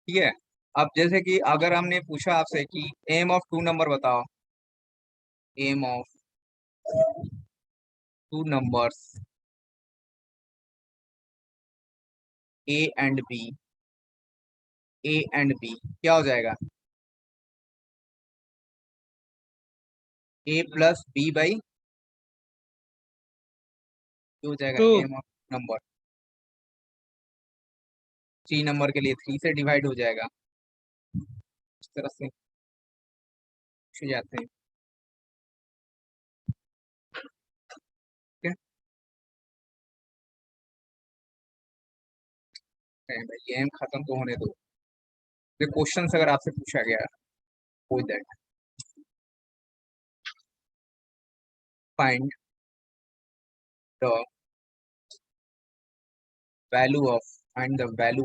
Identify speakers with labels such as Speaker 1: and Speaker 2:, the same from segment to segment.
Speaker 1: ठीक है। अब जैसे कि अगर हमने पूछा आपसे कि एम ऑफ टू नंबर बताओ, AM of two numbers A and B, A and B क्या हो जाएगा? ए प्लस बी बाई हो जाएगा
Speaker 2: two.
Speaker 1: AM of number. Three number के लिए थ्री से डिवाइड हो जाएगा, इस तरह से पूछे जाते हैं। ठीक है भाई, एम खत्म तो होने दो। ये क्वेश्चन अगर आपसे पूछा गया हो that find the value of, find the value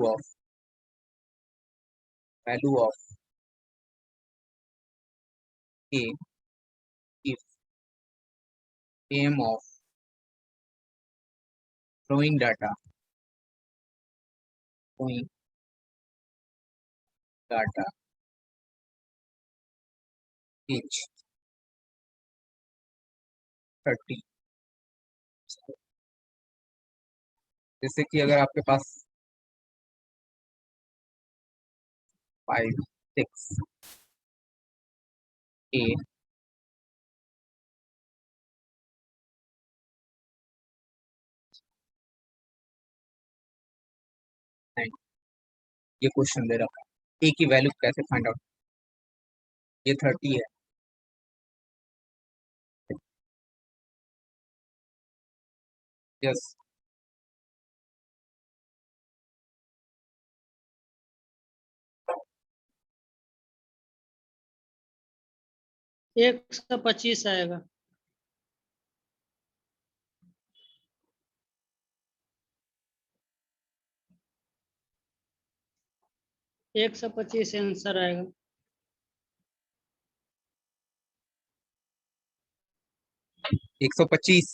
Speaker 1: of A if AM of throwing data is 30। जैसे कि अगर आपके पास 5 6 ए एंड, ये क्वेश्चन दे रहा है ए की वैल्यू कैसे फाइंड आउट, ये 30 है। यस।
Speaker 2: 125 आएगा। 125 आंसर आएगा।
Speaker 1: 125।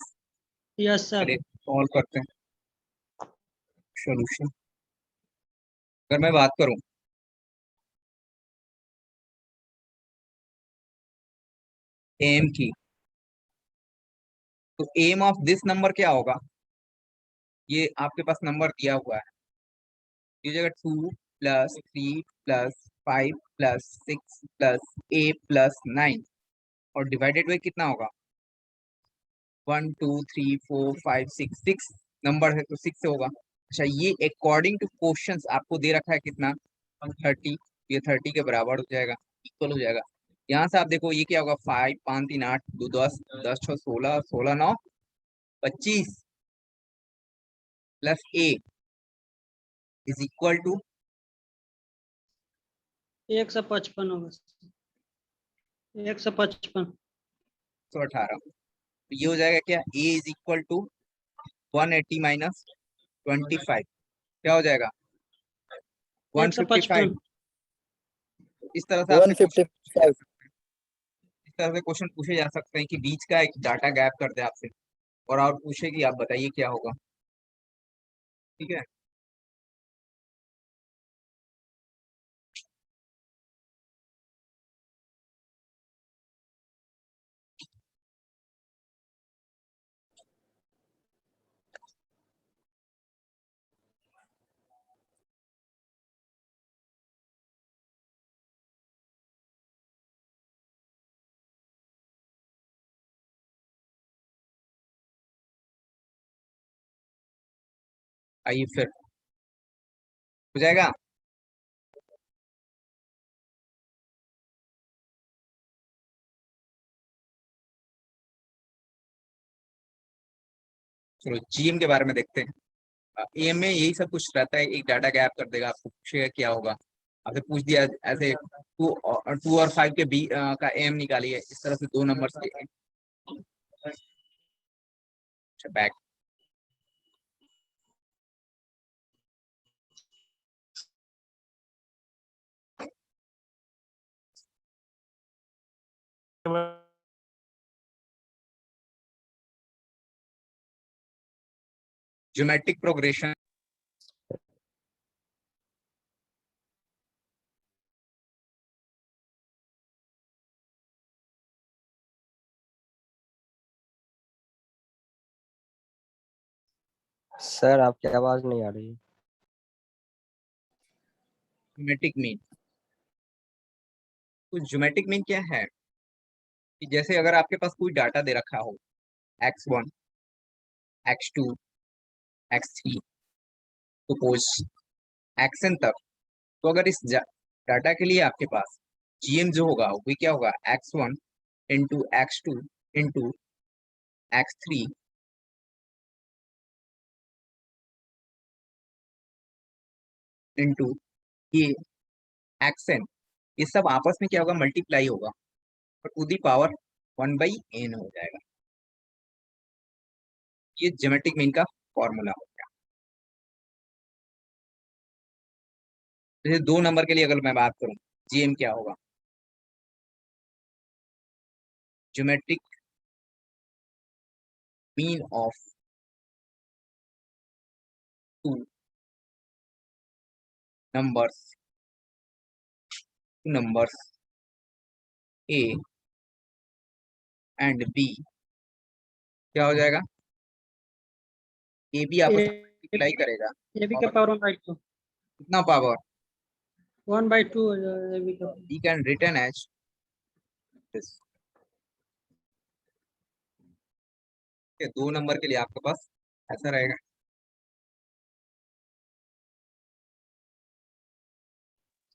Speaker 2: Yes sir.
Speaker 1: चलिए सॉल्व करते हैं सोल्यूशन। अगर मैं बात करूं एम की, तो एम ऑफ दिस नंबर क्या होगा? ये आपके पास नंबर दिया हुआ है, ये जगह 2 + 3 + 5 + 6 + a + 9 और डिवाइडेड बाई कितना होगा? 1 2 3 4 5 6, 6 नंबर है तो 6 से होगा। अच्छा, ये अकॉर्डिंग टू क्वेश्चंस आपको दे रखा है कितना? 30। ये 30 के बराबर हो जाएगा, इक्वल हो जाएगा। यहाँ से आप देखो ये क्या होगा? 5 5 3 8 2 10 10 6 16 16 9 25 plus A is equal to
Speaker 2: 155 होगा। 155।
Speaker 1: 118। तो ये हो जाएगा क्या? A is equal to 180 minus 25 क्या हो जाएगा? 155।
Speaker 2: 155।
Speaker 1: इस तरह से आपसे क्वेश्चन पूछे जा
Speaker 3: 155।
Speaker 1: सकते हैं, इस तरह से क्वेश्चन पूछे जा सकते हैं कि बीच का एक डाटा गैप कर दे आपसे और पूछे कि आप बताइए क्या होगा। ठीक है। आइए फिर हो जाएगा। चलो जीएम के बारे में देखते हैं। एम में यही सब कुछ रहता है, एक डाटा गैप कर देगा, आपको पूछेगा क्या होगा। आपसे पूछ दिया ऐसे 2 और 5 के बी का एम निकालिए, इस तरह से दो नंबर के। अच्छा बैक। ज्योमेट्रिक प्रोग्रेशन
Speaker 3: सर आपकी आवाज नहीं आ रही।
Speaker 1: Geometric mean. तो ज्योमेट्रिक मीन क्या है कि जैसे अगर आपके पास कोई डाटा दे रखा हो x1 x2 x3 suppose xn तक, तो अगर इस डाटा के लिए आपके पास जीएम जो होगा वो क्या होगा x1 into x2 into x3 into ये xn, ये सब आपस में क्या होगा मल्टीप्लाई होगा और टू दी पावर 1/n हो जाएगा। ये ज्योमेट्रिक मीन का फॉर्मूला हो गया। जैसे 2 नंबर के लिए अगर मैं बात करूं जीएम क्या होगा, geometric mean of two numbers numbers A and B क्या हो जाएगा, ए बी आपस में मल्टीप्लाई करेगा
Speaker 2: ए बी का
Speaker 1: और
Speaker 2: पावर 1/2
Speaker 1: कितना पावर
Speaker 2: 1/2 हो जाएगा ए बी का।
Speaker 1: Be can written as this. 2 नंबर के लिए आपके पास ऐसा रहेगा।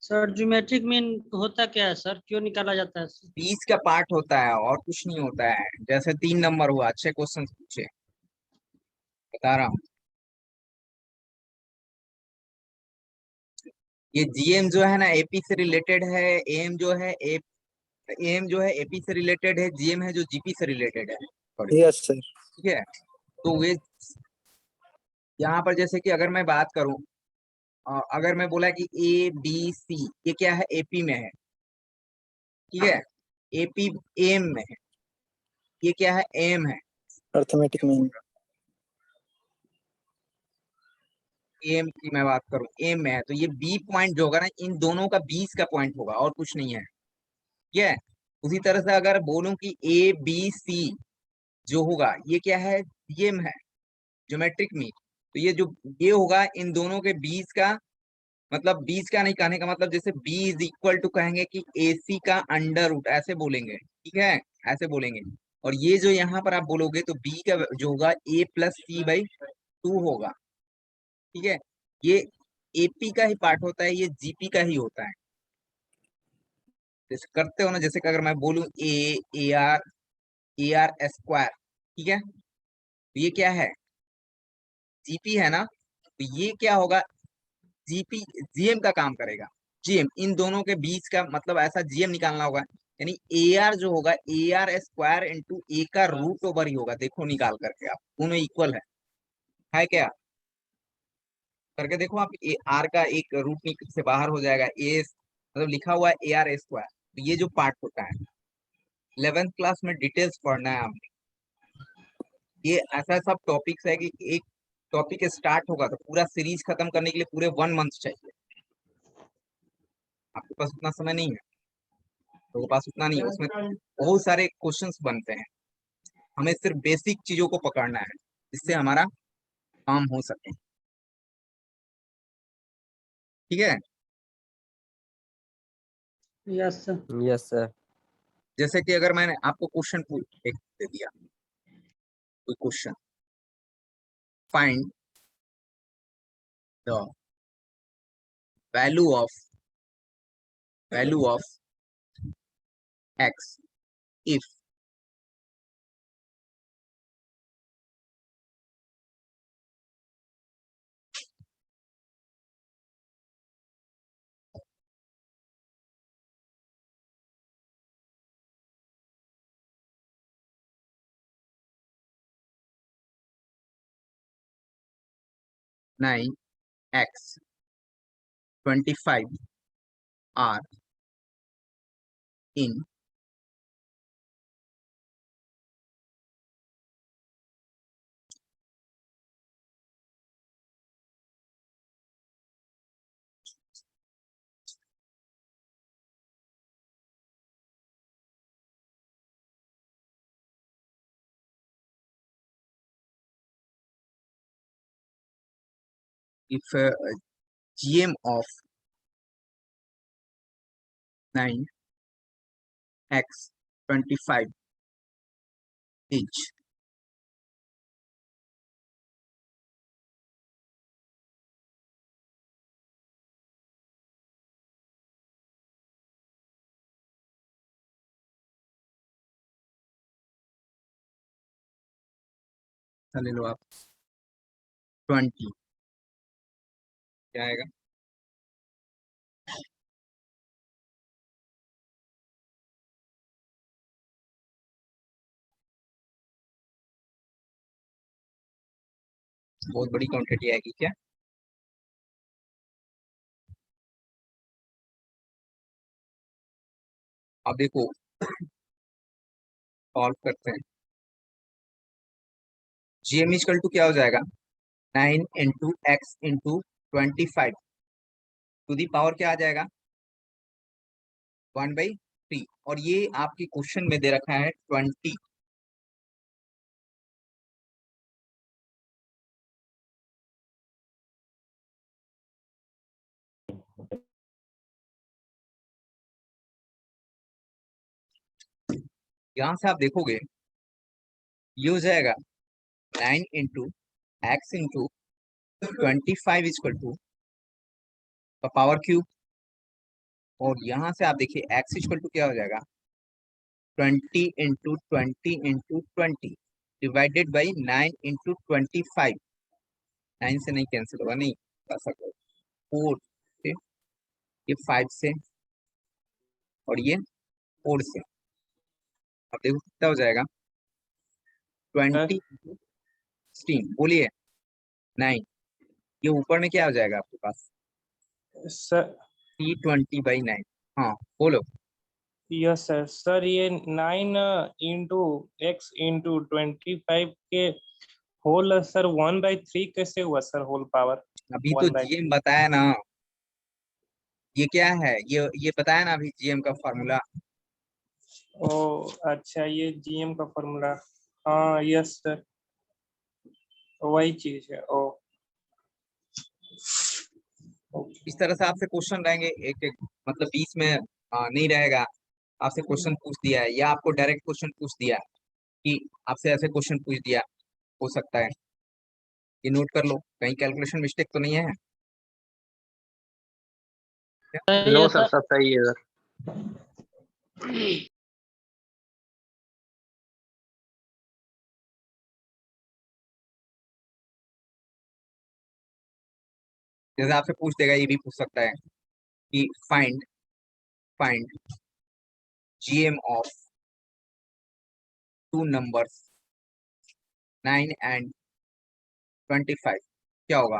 Speaker 2: सर ज्योमेट्रिक मीन होता क्या है सर, क्यों निकाला जाता है?
Speaker 1: 20 का पार्ट होता है और कुछ नहीं होता है। जैसे 3 नंबर हुआ, अच्छे क्वेश्चन पूछे, बता रहा हूँ। ये जीएम जो है ना एपी से रिलेटेड है, एम जो है एम जो है एपी से रिलेटेड है, जीएम है जो जीपी से रिलेटेड है।
Speaker 3: Yes sir.
Speaker 1: ठीक है, तो वे यहाँ पर जैसे कि अगर मैं बात करूं, अगर मैं बोला कि ए बी सी ये क्या है एपी में है, ठीक है, एपी एम में है, ये क्या है एम है,
Speaker 3: अर्थमेटिक मीन।
Speaker 1: एम की मैं बात करूं एम में है, तो ये बी पॉइंट जो होगा ना इन दोनों का 20 का पॉइंट होगा और कुछ नहीं है। ठीक है, उसी तरह से अगर बोलूं कि ए बी सी जो होगा ये क्या है जीएम है, ज्योमेट्रिक मीन, तो ये जो ये होगा इन दोनों के 20 का, मतलब 20 का नहीं कहने का मतलब जैसे बी इज इक्वल टू कहेंगे कि ए सी का अंडर रूट ऐसे बोलेंगे। ठीक है, ऐसे बोलेंगे। और ये जो यहाँ पर आप बोलोगे तो बी का जो होगा ए प्लस सी बाई 2 होगा। ठीक है, ये एपी का ही पार्ट होता है, ये जीपी का ही होता है। जैसे करते हो ना, जैसे कि अगर मैं बोलूं ए आर स्क्वायर, ठीक है, तो ये क्या है जीपी है ना, तो ये क्या होगा जीपी जीएम का काम करेगा। जीएम इन दोनों के बीच का मतलब ऐसा जीएम निकालना होगा, यानी ए आर जो होगा ए आर स्क्वायर इंटू ए का रूट ओवर ही होगा। देखो निकाल करके आप दोनों इक्वल है क्या, करके देखो आप, ए आर का एक रूट से बाहर हो जाएगा, ए मतलब लिखा हुआ है ए आर स्क्वायर। तो ये जो पार्ट होता है 11th क्लास में डिटेल्स पढ़ना है आपने। ये ऐसा सब टॉपिक्स है कि एक टॉपिक स्टार्ट होगा तो पूरा सीरीज खत्म करने के लिए पूरे 1 मंथ चाहिए। आपके पास उतना समय नहीं है, तो पास उतना नहीं है, उसमें बहुत सारे क्वेश्चंस बनते हैं। हमें सिर्फ बेसिक चीजों को पकड़ना है जिससे हमारा काम हो सके। ठीक है,
Speaker 2: यस सर।
Speaker 3: Yes sir.
Speaker 1: जैसे कि अगर मैंने आपको क्वेश्चन एक दे दिया, कोई question, find the value of X if nine X 25 are in if GM of 9x25 is ले लो आप 20 क्या आएगा? बहुत बड़ी क्वांटिटी आएगी क्या? अब देखो सॉल्व करते हैं। GM इक्वल टू क्या हो जाएगा? 9 into X into 25 to the power क्या आ जाएगा? 1/3। और ये आपके क्वेश्चन में दे रखा है 20। यहां से आप देखोगे ये हो जाएगा 9 into X into 25 equal to power cube. और यहां से आप देखिए एक्स इक्वल टू क्या हो जाएगा? 20 डिवाइडेड बाई 9 इंटू 25। 9 से नहीं कैंसिल होगा, नहीं कर सकते। 4 से, ये 5 से, और ये 4 से। अब देखो कितना हो जाएगा? 20 16 बोलिए 9। ये ऊपर में क्या हो जाएगा आपके पास?
Speaker 4: सर
Speaker 1: 320/9। हाँ बोलो।
Speaker 4: Yes sir. सर ये 9 इंटू एक्स इंटू 25 के होल सर 1/3 कैसे हुआ सर? होल पावर
Speaker 1: अभी तो
Speaker 4: 1/3।
Speaker 1: GM बताया ना, ये क्या है, ये बताया ना अभी GM का फॉर्मूला।
Speaker 4: ओ अच्छा, ये जीएम का फॉर्मूला। हाँ यस सर, वही चीज है। ओ
Speaker 1: इस तरह से आपसे क्वेश्चन रहेंगे एक एक, मतलब बीच में नहीं रहेगा। आपसे क्वेश्चन पूछ दिया है या आपको डायरेक्ट क्वेश्चन पूछ दिया कि आपसे ऐसे क्वेश्चन पूछ दिया, हो सकता है। ये नोट कर लो, कहीं कैलकुलेशन मिस्टेक तो नहीं है।
Speaker 2: सही
Speaker 3: नो
Speaker 2: है
Speaker 3: सर,
Speaker 2: सर।
Speaker 3: सब सही है सर।
Speaker 1: जैसे आपसे पूछ देगा, ये भी पूछ सकता है कि find find GM of two numbers 9 and 25 क्या होगा?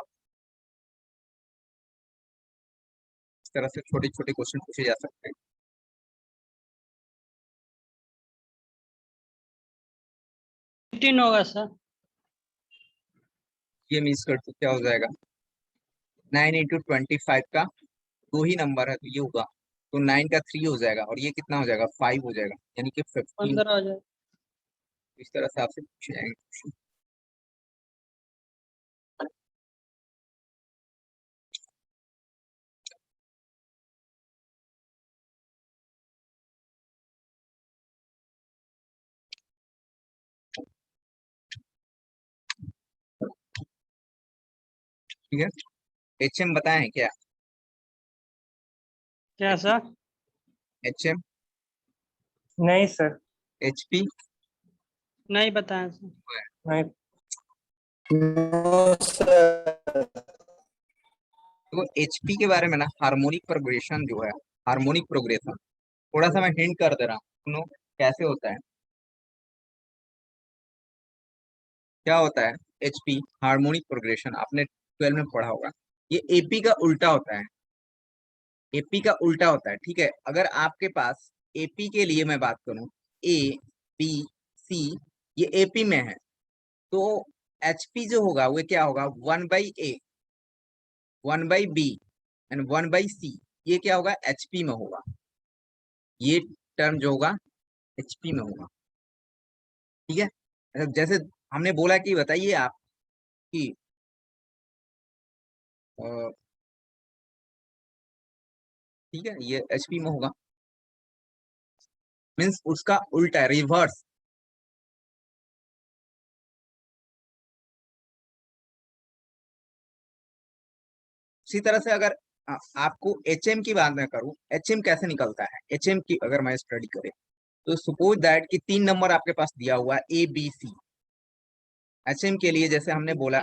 Speaker 1: इस तरह से छोटे छोटे क्वेश्चन पूछे जा सकते हैं।
Speaker 2: 15 होगा सर।
Speaker 1: GM इज टू क्या हो जाएगा? 9 इंटू 25 का दो ही नंबर है तो ये होगा, तो 9 का 3 हो जाएगा और ये कितना हो जाएगा? 5 हो जाएगा, यानी कि 15।
Speaker 2: 15 आ जाए।
Speaker 1: इस तरह से आपसे पूछे जाएंगे। ठीक है, HM बताए हैं क्या?
Speaker 2: क्या सर?
Speaker 1: HM,
Speaker 4: नहीं सर,
Speaker 1: HP,
Speaker 2: नहीं बताया सर।
Speaker 4: नहीं।
Speaker 3: No sir.
Speaker 1: तो HP के बारे में ना, हार्मोनिक प्रोग्रेशन जो है, हार्मोनिक प्रोग्रेशन, थोड़ा सा मैं हिंट कर दे रहा हूँ, सुनो कैसे होता है, क्या होता है। HP हार्मोनिक प्रोग्रेशन आपने 12 में पढ़ा होगा। ये AP का उल्टा होता है, AP का उल्टा होता है। ठीक है, अगर आपके पास AP के लिए मैं बात करूं, A B C, ये AP में है, तो HP जो होगा वो क्या होगा? 1/A, 1/B एंड 1/C, ये क्या होगा? HP में होगा। ये टर्म जो होगा HP में होगा। ठीक है, जैसे हमने बोला कि बताइए आप कि ठीक है, ये HP में होगा, मीन्स उसका उल्टा रिवर्स। इसी तरह से अगर आपको HM की बात मैं करूं, HM कैसे निकलता है, HM की अगर मैं स्टडी करें तो सपोज दैट कि 3 नंबर आपके पास दिया हुआ है ABC। HM के लिए जैसे हमने बोला,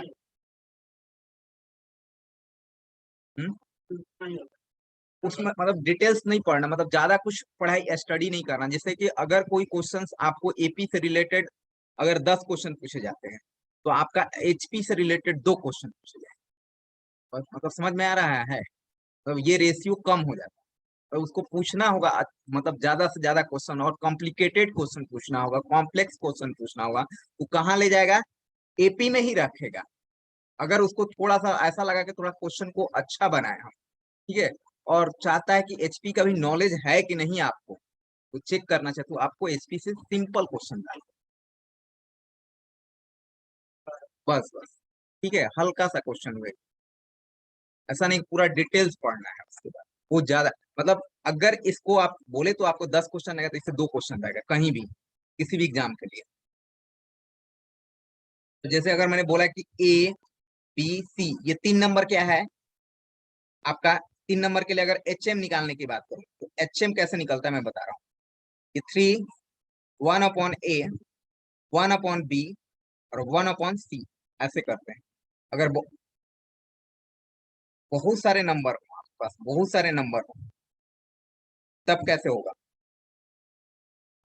Speaker 1: उसमें मतलब डिटेल्स नहीं पढ़ना, मतलब ज्यादा कुछ पढ़ाई स्टडी नहीं करना। जैसे कि अगर कोई क्वेश्चंस आपको AP से रिलेटेड अगर 10 क्वेश्चन पूछे जाते हैं तो आपका HP से रिलेटेड 2 क्वेश्चन पूछे जाए, मतलब समझ में आ रहा है, तो ये रेशियो कम हो जाता है। तो उसको पूछना होगा मतलब ज्यादा से ज्यादा क्वेश्चन, और कॉम्प्लिकेटेड क्वेश्चन पूछना होगा, कॉम्प्लेक्स क्वेश्चन पूछना होगा, वो कहाँ ले जाएगा, AP में ही रखेगा। अगर उसको थोड़ा सा ऐसा लगा कि थोड़ा क्वेश्चन को अच्छा बनाए हम, ठीक है, और चाहता है कि HP का भी नॉलेज है कि नहीं आपको, तो चेक करना चाहते हो, आपको HP से सिंपल क्वेश्चन डाल, बस बस, ठीक है, हल्का सा क्वेश्चन हुए, ऐसा नहीं पूरा डिटेल्स पढ़ना है उसके बाद। वो ज्यादा मतलब अगर इसको आप बोले तो आपको 10 क्वेश्चन रहेगा, तो इससे 2 क्वेश्चन रहेगा कहीं भी किसी भी एग्जाम के लिए। तो जैसे अगर मैंने बोला कि ABC, ये 3 नंबर क्या है आपका, 3 नंबर के लिए अगर HM निकालने की बात करूं तो HM कैसे निकलता है मैं बता रहा हूँ। ये 3, 1/A, 1/B और 1/C ऐसे करते हैं। अगर बहुत सारे नंबर हो आपके पास, बहुत सारे नंबर हो, तब कैसे होगा,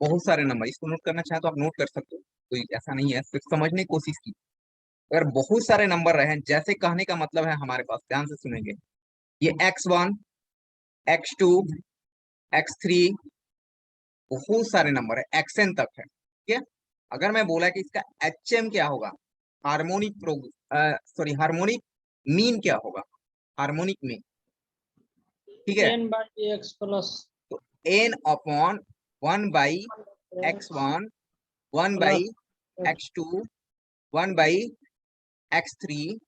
Speaker 1: बहुत सारे नंबर, इसको नोट करना चाहे तो आप नोट कर सकते हो, कोई ऐसा नहीं है, सिर्फ समझने की कोशिश की। अगर बहुत सारे नंबर रहे, जैसे कहने का मतलब है हमारे पास, ध्यान से सुनेंगे, ये X1, X2, X3, बहुत सारे नंबर है, XN तक है, ठीक है। अगर मैं बोला कि इसका HM क्या होगा, हार्मोनिक सॉरी हार्मोनिक मीन क्या होगा, हार्मोनिक मीन, ठीक है,
Speaker 2: n/x प्लस
Speaker 1: तो N/1/X1, 1/X2, 1/X3,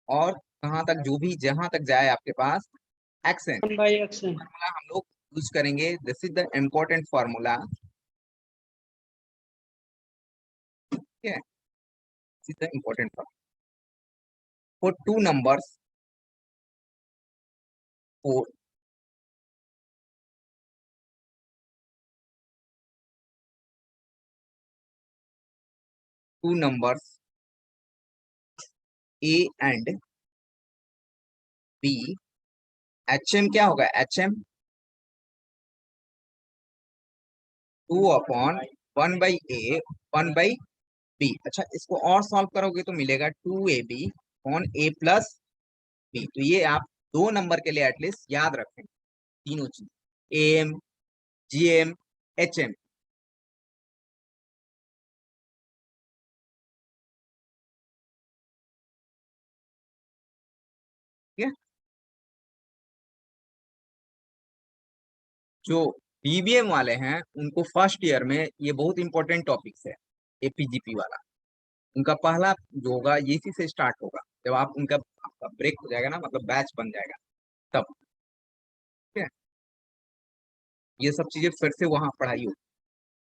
Speaker 1: और कहाँ तक, जो भी जहां तक जाए आपके पास XN।
Speaker 2: 1/xn।
Speaker 1: फॉर्मूला हम लोग यूज करेंगे, this is the important formula, ठीक है, this is the important formula for 2 numbers, for 2 numbers A and B, HM क्या होगा, HM 2/1/A 1/B। अच्छा, इसको और सॉल्व करोगे तो मिलेगा 2AB upon A plus B। तो ये आप 2 नंबर के लिए एटलीस्ट याद रखें, तीनों चीज, AM, GM, HM। ठीक है, जो BBM वाले हैं उनको फर्स्ट ईयर में ये बहुत इंपॉर्टेंट टॉपिक्स है, APGP वाला, उनका पहला जो होगा ये इसी से स्टार्ट होगा, जब आप उनका आपका ब्रेक हो जाएगा ना, मतलब बैच बन जाएगा तब, ठीक है, ये सब चीजें फिर से वहां पढ़ाई होगी।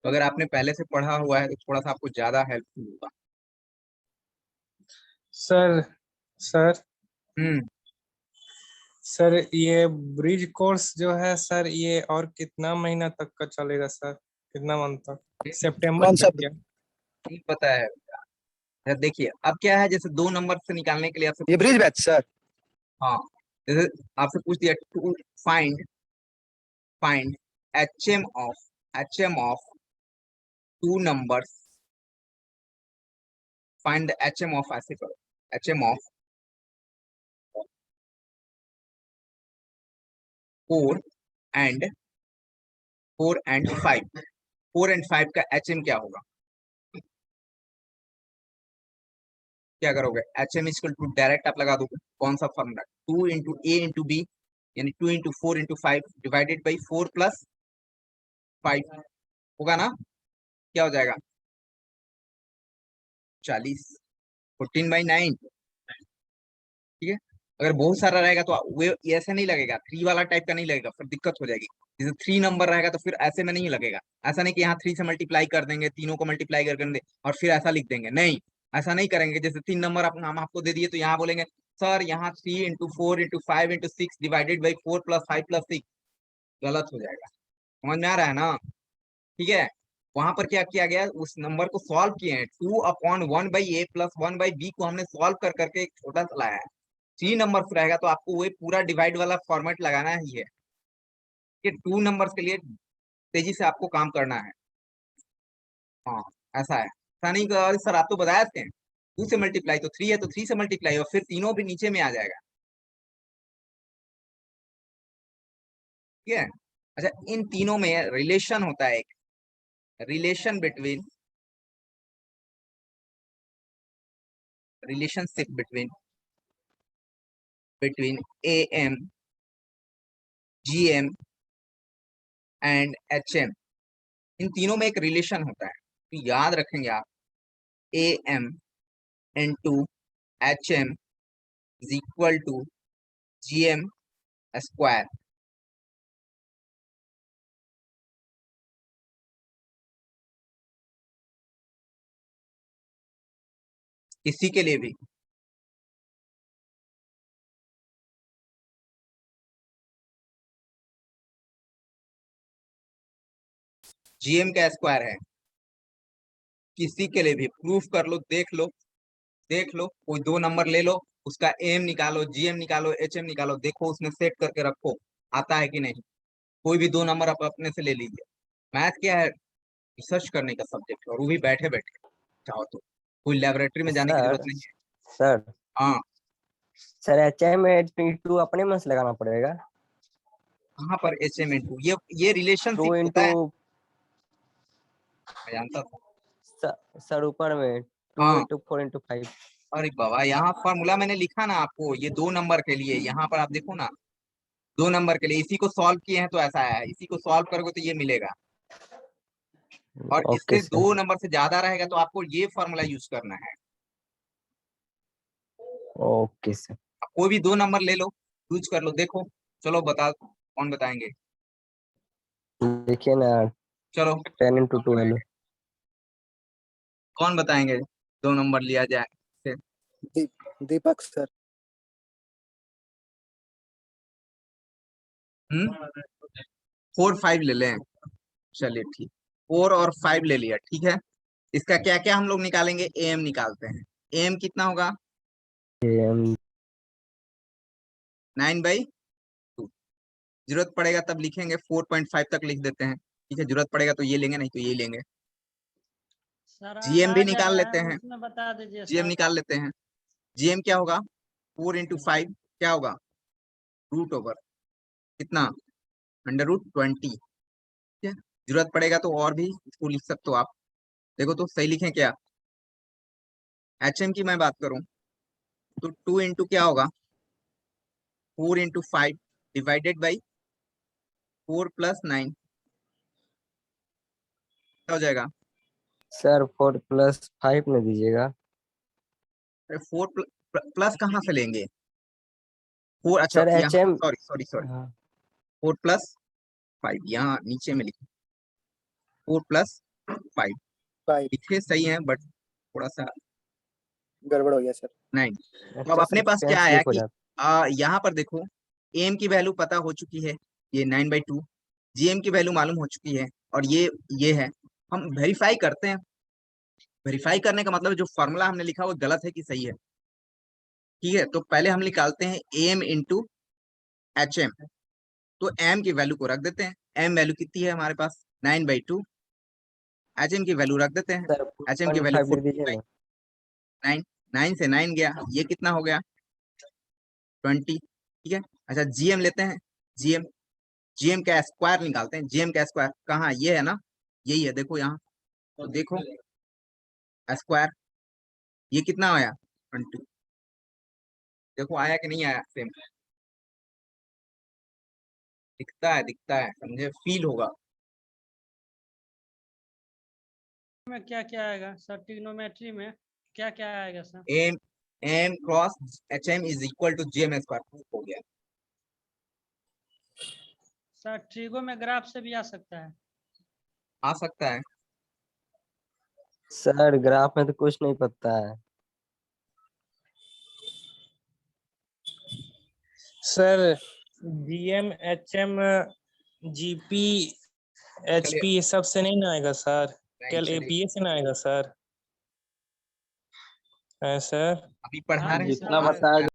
Speaker 1: तो अगर आपने पहले से पढ़ा हुआ है तो थोड़ा सा आपको ज्यादा हेल्पफुल होगा।
Speaker 4: सर सर
Speaker 1: हम्म,
Speaker 4: सर ये ब्रिज कोर्स जो है सर, ये और कितना महीना तक का चलेगा सर, कितना मंथ तक, सितंबर
Speaker 3: कौन सा
Speaker 4: तक क्या?
Speaker 1: नहीं पता है, यार देखिए अब क्या है, जैसे 2 नंबर से निकालने के लिए आपसे
Speaker 3: ये ब्रिज बैच सर?
Speaker 1: हाँ, जैसे आपसे पूछ दिया to find find HM of 2 numbers, find the HM of, ऐसे करो, HM ऑफ 4 एंड 5, 4 और 5 का HM क्या होगा, क्या करोगे, HM इक्वल टू डायरेक्ट आप लगा दोगे, कौन सा फॉर्मूला, 2 × A × B, यानी 2 × 4 × 5 डिवाइडेड बाई 4 + 5 होगा ना, क्या हो जाएगा, 40, 14/9, ठीक है। अगर बहुत सारा रहेगा तो वो ऐसे नहीं लगेगा, 3 वाला टाइप का नहीं लगेगा, फिर दिक्कत हो जाएगी। जैसे 3 नंबर रहेगा तो फिर ऐसे में नहीं लगेगा। ऐसा नहीं कि यहाँ 3 से मल्टीप्लाई कर देंगे, तीनों को मल्टीप्लाई कर देंगे और फिर ऐसा लिख देंगे, नहीं, ऐसा नहीं करेंगे। जैसे 3 नंबर हम आपको दे दिए तो यहाँ बोलेंगे सर यहाँ 3 into 4 into 5 into 6 divided by 4 plus 5 plus 6, गलत हो जाएगा। समझ में आ रहा है ना? ठीक है, वहां पर क्या किया गया, उस नंबर को सॉल्व किए हैं, 2/1/a प्लस 1/b को हमने सॉल्व कर करके एक छोटा सा लाया है। 3 नंबर रहेगा तो आपको वो पूरा डिवाइड वाला फॉर्मेट लगाना ही है कि 2 नंबर्स के लिए तेजी से आपको काम करना है। हाँ, ऐसा है। ऐसा नहीं कि अरे सर आप तो बताए थे 2 से मल्टीप्लाई, तो 3 है तो 3 से मल्टीप्लाई और फिर तीनों भी नीचे में आ जाएगा। ठीक है, अच्छा इन तीनों में रिलेशन होता है, एक relation relationship between AM, GM and HM। इन तीनों में एक रिलेशन होता है, तो याद रखेंगे आप, AM into HM is equal to GM square. किसी के लिए भी GM का स्क्वायर है, किसी के लिए भी प्रूफ कर लो, देख लो, कोई 2 नंबर ले लो, उसका AM निकालो, GM निकालो, HM निकालो, देखो उसमें सेट करके रखो आता है कि नहीं। कोई भी 2 नंबर आप अपने से ले लीजिए। मैथ क्या है, रिसर्च करने का सब्जेक्ट है, और वो भी बैठे बैठे चाहो तो, कोई लेबोरेटरी में जाने की
Speaker 3: सर
Speaker 1: जरूरत नहीं है।
Speaker 3: सर
Speaker 1: हाँ,
Speaker 3: सर HM में 2 अपने मन से लगाना पड़ेगा।
Speaker 1: कहाँ पर HM इंटू, ये
Speaker 3: 2
Speaker 1: रिलेशनशिप होता
Speaker 3: इंटू
Speaker 1: है, मैं जानता था।
Speaker 3: सर ऊपर में 2
Speaker 1: हाँ,
Speaker 3: इंटू 4 इंटू 5।
Speaker 1: अरे बाबा, यहाँ फॉर्मूला मैंने लिखा ना आपको, ये 2 नंबर के लिए, यहाँ पर आप देखो ना, 2 नंबर के लिए इसी को सॉल्व किए हैं तो ऐसा है, इसी को सॉल्व करोगे तो ये मिलेगा। और
Speaker 3: ओके
Speaker 1: इससे
Speaker 3: सर।
Speaker 1: 2 नंबर से ज्यादा रहेगा तो आपको ये फॉर्मूला यूज करना है।
Speaker 3: Okay sir.
Speaker 1: आप कोई भी 2 नंबर ले लो, यूज कर लो, देखो। चलो बता, कौन बताएंगे?
Speaker 3: देखिए ना,
Speaker 1: चलो
Speaker 3: 10 इंटू
Speaker 1: कौन
Speaker 3: 12।
Speaker 1: बताएंगे? कौन बताएंगे 2 नंबर लिया जाए से?
Speaker 3: दीपक सर।
Speaker 1: 4 5 ले लें, चलिए ठीक, 4 और 5 ले लिया, ठीक है। इसका क्या क्या हम लोग निकालेंगे, AM निकालते हैं। AM कितना होगा,
Speaker 3: AM
Speaker 1: 9/2। जरूरत पड़ेगा तब लिखेंगे, 4.5 तक लिख देते हैं, ठीक है। जरूरत पड़ेगा तो ये लेंगे, नहीं तो ये लेंगे।
Speaker 2: सर
Speaker 1: GM भी
Speaker 2: आ जा
Speaker 1: निकाल
Speaker 2: रहा
Speaker 1: लेते
Speaker 2: है
Speaker 1: हैं,
Speaker 2: उसमें बता दीजिए
Speaker 1: GM
Speaker 2: सर।
Speaker 1: निकाल लेते हैं। GM क्या होगा, 4 इंटू 5 क्या होगा, रूट ओवर कितना, √20। ठीक है, जरूरत पड़ेगा तो और भी इसको लिख सकते हो आप, देखो तो सही लिखें क्या। HM की मैं बात करूं तो 2 इंटू क्या होगा, 4 इंटू 5 डिवाइडेड बाई 4 प्लस 9, क्या हो जाएगा।
Speaker 3: सर 4 प्लस 5 में दीजिएगा।
Speaker 1: अरे 4 प्लस कहाँ से लेंगे, 4, अच्छा
Speaker 3: सर
Speaker 1: यहाँ,
Speaker 3: HM।
Speaker 1: सॉरी सॉरी सॉरी,
Speaker 3: हाँ
Speaker 1: 4 प्लस 5 यहाँ नीचे में लिखे, 4 प्लस 5 लिखे सही है, बट थोड़ा सा
Speaker 3: गड़बड़ हो गया सर।
Speaker 1: 9। तो अब
Speaker 3: अच्छा
Speaker 1: अपने
Speaker 3: सर,
Speaker 1: पास
Speaker 3: पेन
Speaker 1: क्या आया
Speaker 3: स्लिप हो
Speaker 1: कि
Speaker 3: जाता।
Speaker 1: यहाँ पर देखो, AM की वैल्यू पता हो चुकी है, ये 9/2, GM की वैल्यू मालूम हो चुकी है, और ये है। हम वेरीफाई करते हैं, वेरीफाई करने का मतलब जो फॉर्मूला हमने लिखा वो गलत है कि सही है। ठीक है, तो पहले हम निकालते हैं AM इंटू HM, तो M की वैल्यू को रख देते हैं। M वैल्यू कितनी है हमारे पास, 9/2। HM की वैल्यू रख देते हैं,
Speaker 3: सर
Speaker 1: HM की वैल्यू
Speaker 3: 0.5 लिख दीजिए ना।
Speaker 1: 9, 9 से 9 गया, ये कितना हो गया, 20। ठीक है, अच्छा GM लेते हैं, GM GM का स्क्वायर निकालते हैं। GM का स्क्वायर कहाँ, ये है ना, यही है, देखो यहाँ, तो देखो स्क्वायर, ये कितना आया, 20। देखो आया कि नहीं आया, सेम दिखता है, समझे, फील होगा।
Speaker 2: में क्या क्या आएगा सर, ट्रिग्नोमेट्री में क्या क्या आएगा sir?
Speaker 1: M M cross H M is equal to G M square हो गया।
Speaker 2: सर ट्रिगोनोमेट्री से भी आ सकता है।
Speaker 1: आ सकता है।
Speaker 3: सर ग्राफ में तो कुछ नहीं पता है।
Speaker 4: Sir GM HM GP HP ये सब से नहीं ना आएगा सर, केवल
Speaker 1: चलिए,
Speaker 4: एपीए से ना आएगा सर। है सर।
Speaker 1: अभी पढ़ा
Speaker 2: हाँ
Speaker 1: रहे
Speaker 2: जी
Speaker 1: हैं
Speaker 2: सर,
Speaker 1: आप-